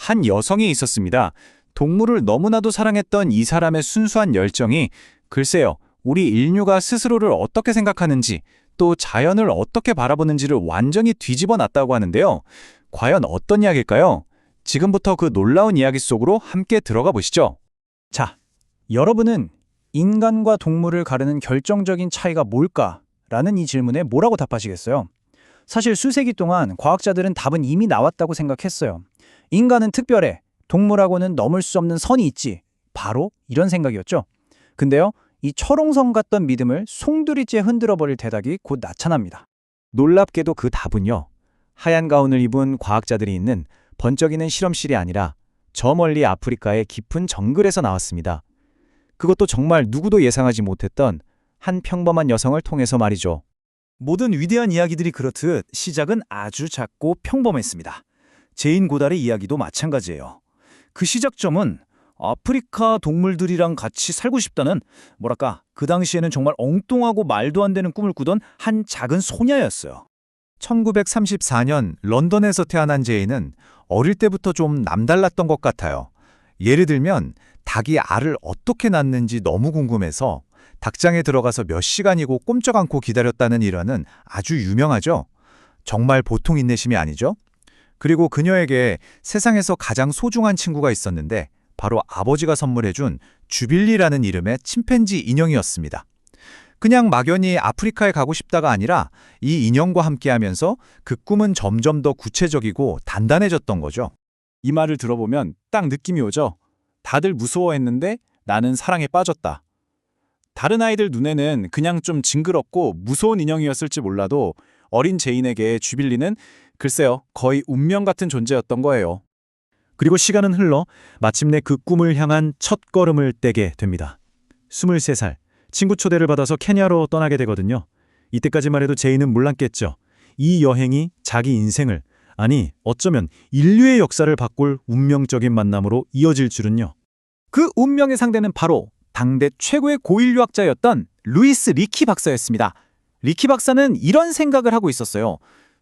한 여성이 있었습니다. 동물을 너무나도 사랑했던 이 사람의 순수한 열정이 글쎄요, 우리 인류가 스스로를 어떻게 생각하는지 또 자연을 어떻게 바라보는지를 완전히 뒤집어 놨다고 하는데요. 과연 어떤 이야기일까요? 지금부터 그 놀라운 이야기 속으로 함께 들어가 보시죠. 자, 여러분은 인간과 동물을 가르는 결정적인 차이가 뭘까라는 이 질문에 뭐라고 답하시겠어요? 사실 수세기 동안 과학자들은 답은 이미 나왔다고 생각했어요. 인간은 특별해. 동물하고는 넘을 수 없는 선이 있지. 바로 이런 생각이었죠. 근데요, 이 철옹성 같던 믿음을 송두리째 흔들어버릴 대답이 곧 나타납니다. 놀랍게도 그 답은요, 하얀 가운을 입은 과학자들이 있는 번쩍이는 실험실이 아니라 저 멀리 아프리카의 깊은 정글에서 나왔습니다. 그것도 정말 누구도 예상하지 못했던 한 평범한 여성을 통해서 말이죠. 모든 위대한 이야기들이 그렇듯 시작은 아주 작고 평범했습니다. 제인 고달의 이야기도 마찬가지예요. 그 시작점은 아프리카 동물들이랑 같이 살고 싶다는 그 당시에는 정말 엉뚱하고 말도 안 되는 꿈을 꾸던 한 작은 소녀였어요. 1934년 런던에서 태어난 제인은 어릴 때부터 좀 남달랐던 것 같아요. 예를 들면 닭이 알을 어떻게 낳는지 너무 궁금해서 닭장에 들어가서 몇 시간이고 꼼짝 않고 기다렸다는 일화는 아주 유명하죠. 정말 보통 인내심이 아니죠. 그리고 그녀에게 세상에서 가장 소중한 친구가 있었는데 바로 아버지가 선물해준 주빌리라는 이름의 침팬지 인형이었습니다. 그냥 막연히 아프리카에 가고 싶다가 아니라 이 인형과 함께하면서 그 꿈은 점점 더 구체적이고 단단해졌던 거죠. 이 말을 들어보면 딱 느낌이 오죠. 다들 무서워했는데 나는 사랑에 빠졌다. 다른 아이들 눈에는 그냥 좀 징그럽고 무서운 인형이었을지 몰라도 어린 제인에게 주빌리는 글쎄요, 거의 운명 같은 존재였던 거예요. 그리고 시간은 흘러 마침내 그 꿈을 향한 첫 걸음을 떼게 됩니다. 23살, 친구 초대를 받아서 케냐로 떠나게 되거든요. 이때까지만 해도 제인은 몰랐겠죠. 이 여행이 자기 인생을, 아니 어쩌면 인류의 역사를 바꿀 운명적인 만남으로 이어질 줄은요. 그 운명의 상대는 바로 당대 최고의 고인류학자였던 루이스 리키 박사였습니다. 리키 박사는 이런 생각을 하고 있었어요.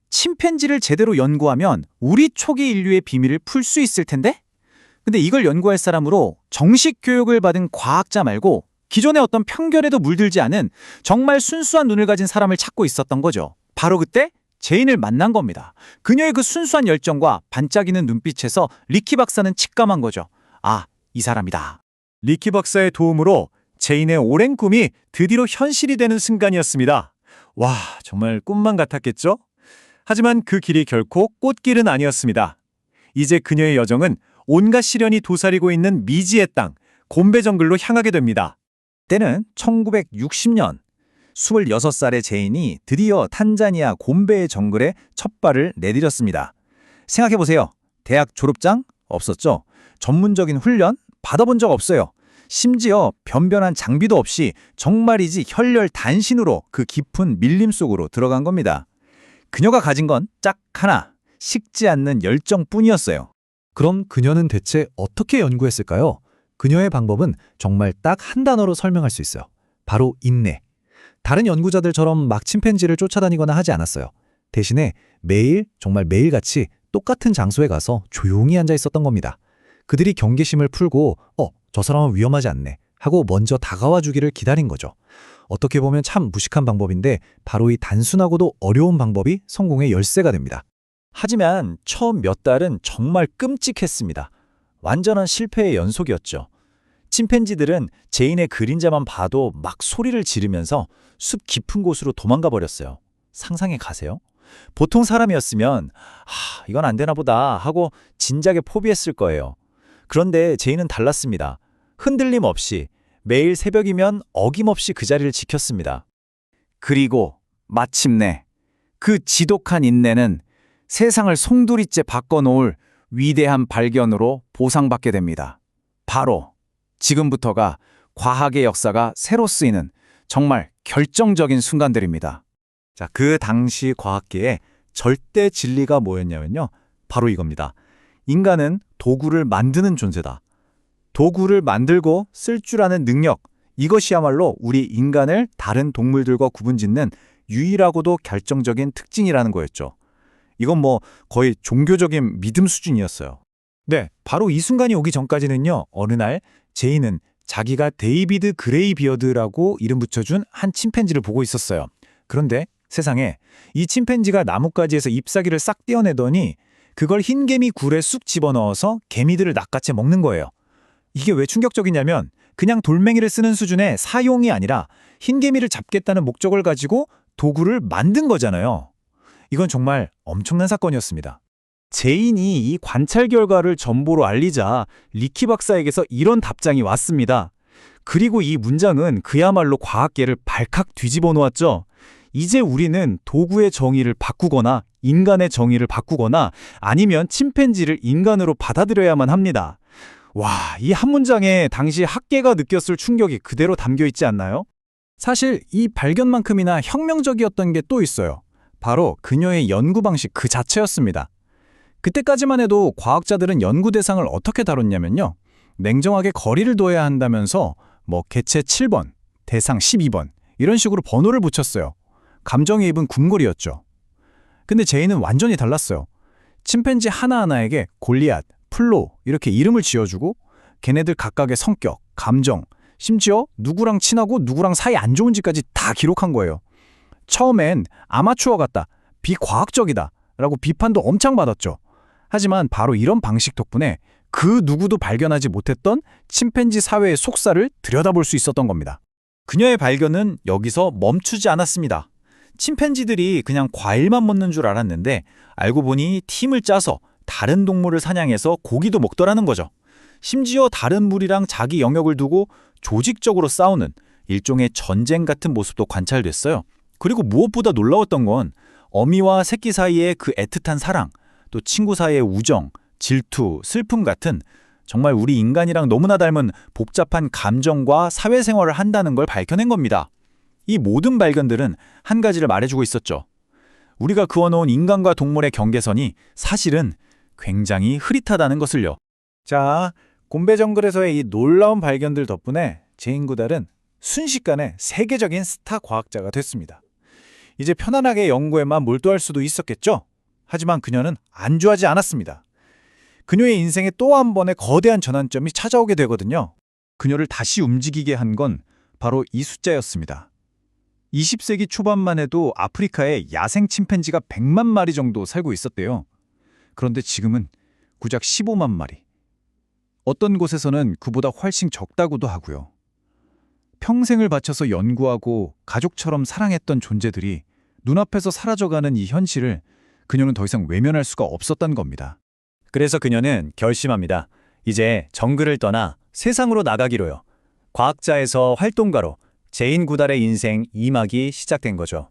침팬지를 제대로 연구하면 우리 초기 인류의 비밀을 풀 수 있을 텐데? 근데 이걸 연구할 사람으로 정식 교육을 받은 과학자 말고 기존의 어떤 편견에도 물들지 않은 정말 순수한 눈을 가진 사람을 찾고 있었던 거죠. 바로 그때 제인을 만난 겁니다. 그녀의 그 순수한 열정과 반짝이는 눈빛에서 리키 박사는 직감한 거죠. 아, 이 사람이다. 리키 박사의 도움으로 제인의 오랜 꿈이 드디어 현실이 되는 순간이었습니다. 와, 정말 꿈만 같았겠죠? 하지만 그 길이 결코 꽃길은 아니었습니다. 이제 그녀의 여정은 온갖 시련이 도사리고 있는 미지의 땅, 곰베 정글로 향하게 됩니다. 때는 1960년, 26살의 제인이 드디어 탄자니아 곰베의 정글에 첫 발을 내디뎠습니다. 생각해보세요. 대학 졸업장? 없었죠. 전문적인 훈련? 받아본 적 없어요. 심지어 변변한 장비도 없이 정말이지 혈혈 단신으로 그 깊은 밀림 속으로 들어간 겁니다. 그녀가 가진 건 딱 하나, 식지 않는 열정뿐이었어요. 그럼 그녀는 대체 어떻게 연구했을까요? 그녀의 방법은 정말 딱 한 단어로 설명할 수 있어요. 바로 인내. 다른 연구자들처럼 막 침팬지를 쫓아다니거나 하지 않았어요. 대신에 매일, 정말 매일같이 똑같은 장소에 가서 조용히 앉아 있었던 겁니다. 그들이 경계심을 풀고 저 사람은 위험하지 않네 하고 먼저 다가와 주기를 기다린 거죠. 어떻게 보면 참 무식한 방법인데 바로 이 단순하고도 어려운 방법이 성공의 열쇠가 됩니다. 하지만 처음 몇 달은 정말 끔찍했습니다. 완전한 실패의 연속이었죠. 침팬지들은 제인의 그림자만 봐도 막 소리를 지르면서 숲 깊은 곳으로 도망가 버렸어요. 상상해 가세요? 보통 사람이었으면 이건 안 되나 보다 하고 진작에 포기했을 거예요. 그런데 제인은 달랐습니다. 흔들림 없이 매일 새벽이면 어김없이 그 자리를 지켰습니다. 그리고 마침내 그 지독한 인내는 세상을 송두리째 바꿔놓을 위대한 발견으로 보상받게 됩니다. 바로 지금부터가 과학의 역사가 새로 쓰이는 정말 결정적인 순간들입니다. 자, 그 당시 과학계의 절대 진리가 뭐였냐면요. 바로 이겁니다. 인간은 도구를 만드는 존재다. 도구를 만들고 쓸 줄 아는 능력, 이것이야말로 우리 인간을 다른 동물들과 구분짓는 유일하고도 결정적인 특징이라는 거였죠. 이건 거의 종교적인 믿음 수준이었어요. 네, 바로 이 순간이 오기 전까지는요. 어느 날 제이는 자기가 데이비드 그레이 비어드라고 이름 붙여준 한 침팬지를 보고 있었어요. 그런데 세상에 이 침팬지가 나뭇가지에서 잎사귀를 싹 떼어내더니 그걸 흰개미 굴에 쑥 집어넣어서 개미들을 낚아채 먹는 거예요. 이게 왜 충격적이냐면 그냥 돌멩이를 쓰는 수준의 사용이 아니라 흰개미를 잡겠다는 목적을 가지고 도구를 만든 거잖아요. 이건 정말 엄청난 사건이었습니다. 제인이 이 관찰 결과를 전보로 알리자 리키 박사에게서 이런 답장이 왔습니다. 그리고 이 문장은 그야말로 과학계를 발칵 뒤집어 놓았죠. 이제 우리는 도구의 정의를 바꾸거나 인간의 정의를 바꾸거나 아니면 침팬지를 인간으로 받아들여야만 합니다. 와, 이 한 문장에 당시 학계가 느꼈을 충격이 그대로 담겨 있지 않나요? 사실 이 발견만큼이나 혁명적이었던 게 또 있어요. 바로 그녀의 연구 방식 그 자체였습니다. 그때까지만 해도 과학자들은 연구 대상을 어떻게 다뤘냐면요. 냉정하게 거리를 둬야 한다면서 개체 7번, 대상 12번 이런 식으로 번호를 붙였어요. 감정이입은 궁궐이었죠. 근데 제이는 완전히 달랐어요. 침팬지 하나하나에게 골리앗, 플로 이렇게 이름을 지어주고 걔네들 각각의 성격, 감정, 심지어 누구랑 친하고 누구랑 사이 안 좋은지까지 다 기록한 거예요. 처음엔 아마추어 같다, 비과학적이다 라고 비판도 엄청 받았죠. 하지만 바로 이런 방식 덕분에 그 누구도 발견하지 못했던 침팬지 사회의 속살을 들여다볼 수 있었던 겁니다. 그녀의 발견은 여기서 멈추지 않았습니다. 침팬지들이 그냥 과일만 먹는 줄 알았는데 알고 보니 팀을 짜서 다른 동물을 사냥해서 고기도 먹더라는 거죠. 심지어 다른 무리랑 자기 영역을 두고 조직적으로 싸우는 일종의 전쟁 같은 모습도 관찰됐어요. 그리고 무엇보다 놀라웠던 건 어미와 새끼 사이의 그 애틋한 사랑, 또 친구 사이의 우정, 질투, 슬픔 같은 정말 우리 인간이랑 너무나 닮은 복잡한 감정과 사회생활을 한다는 걸 밝혀낸 겁니다. 이 모든 발견들은 한 가지를 말해주고 있었죠. 우리가 그어놓은 인간과 동물의 경계선이 사실은 굉장히 흐릿하다는 것을요. 자, 곰베 정글에서의 이 놀라운 발견들 덕분에 제인 구달은 순식간에 세계적인 스타 과학자가 됐습니다. 이제 편안하게 연구에만 몰두할 수도 있었겠죠? 하지만 그녀는 안주하지 않았습니다. 그녀의 인생에 또 한 번의 거대한 전환점이 찾아오게 되거든요. 그녀를 다시 움직이게 한 건 바로 이 숫자였습니다. 20세기 초반만 해도 아프리카에 야생 침팬지가 100만 마리 정도 살고 있었대요. 그런데 지금은 고작 15만 마리. 어떤 곳에서는 그보다 훨씬 적다고도 하고요. 평생을 바쳐서 연구하고 가족처럼 사랑했던 존재들이 눈앞에서 사라져가는 이 현실을 그녀는 더 이상 외면할 수가 없었던 겁니다. 그래서 그녀는 결심합니다. 이제 정글을 떠나 세상으로 나가기로요. 과학자에서 활동가로 제인 구달의 인생 2막이 시작된 거죠.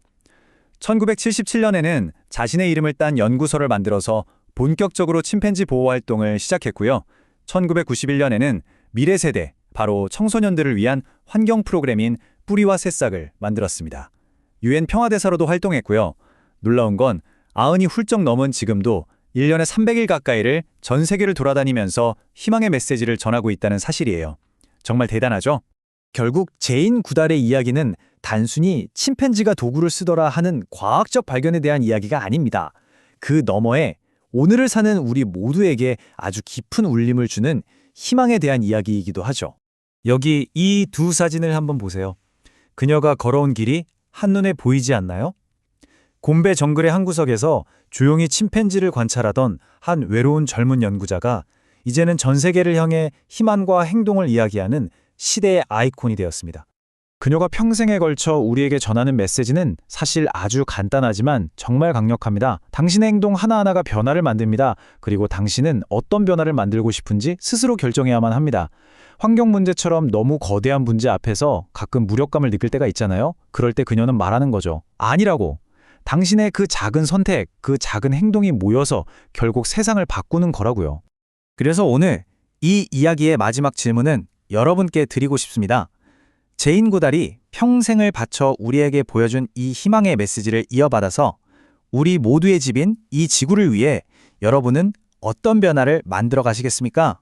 1977년에는 자신의 이름을 딴 연구소를 만들어서 본격적으로 침팬지 보호 활동을 시작했고요. 1991년에는 미래 세대, 바로 청소년들을 위한 환경 프로그램인 뿌리와 새싹을 만들었습니다. UN 평화대사로도 활동했고요. 놀라운 건 90이 훌쩍 넘은 지금도 1년에 300일 가까이를 전 세계를 돌아다니면서 희망의 메시지를 전하고 있다는 사실이에요. 정말 대단하죠? 결국 제인 구달의 이야기는 단순히 침팬지가 도구를 쓰더라 하는 과학적 발견에 대한 이야기가 아닙니다. 그 너머에 오늘을 사는 우리 모두에게 아주 깊은 울림을 주는 희망에 대한 이야기이기도 하죠. 여기 이 두 사진을 한번 보세요. 그녀가 걸어온 길이 한눈에 보이지 않나요? 곰베 정글의 한 구석에서 조용히 침팬지를 관찰하던 한 외로운 젊은 연구자가 이제는 전 세계를 향해 희망과 행동을 이야기하는 시대의 아이콘이 되었습니다. 그녀가 평생에 걸쳐 우리에게 전하는 메시지는 사실 아주 간단하지만 정말 강력합니다. 당신의 행동 하나하나가 변화를 만듭니다. 그리고 당신은 어떤 변화를 만들고 싶은지 스스로 결정해야만 합니다. 환경 문제처럼 너무 거대한 문제 앞에서 가끔 무력감을 느낄 때가 있잖아요. 그럴 때 그녀는 말하는 거죠. 아니라고. 당신의 그 작은 선택, 그 작은 행동이 모여서 결국 세상을 바꾸는 거라고요. 그래서 오늘 이 이야기의 마지막 질문은 여러분께 드리고 싶습니다. 제인 구달이 평생을 바쳐 우리에게 보여준 이 희망의 메시지를 이어받아서 우리 모두의 집인 이 지구를 위해 여러분은 어떤 변화를 만들어 가시겠습니까?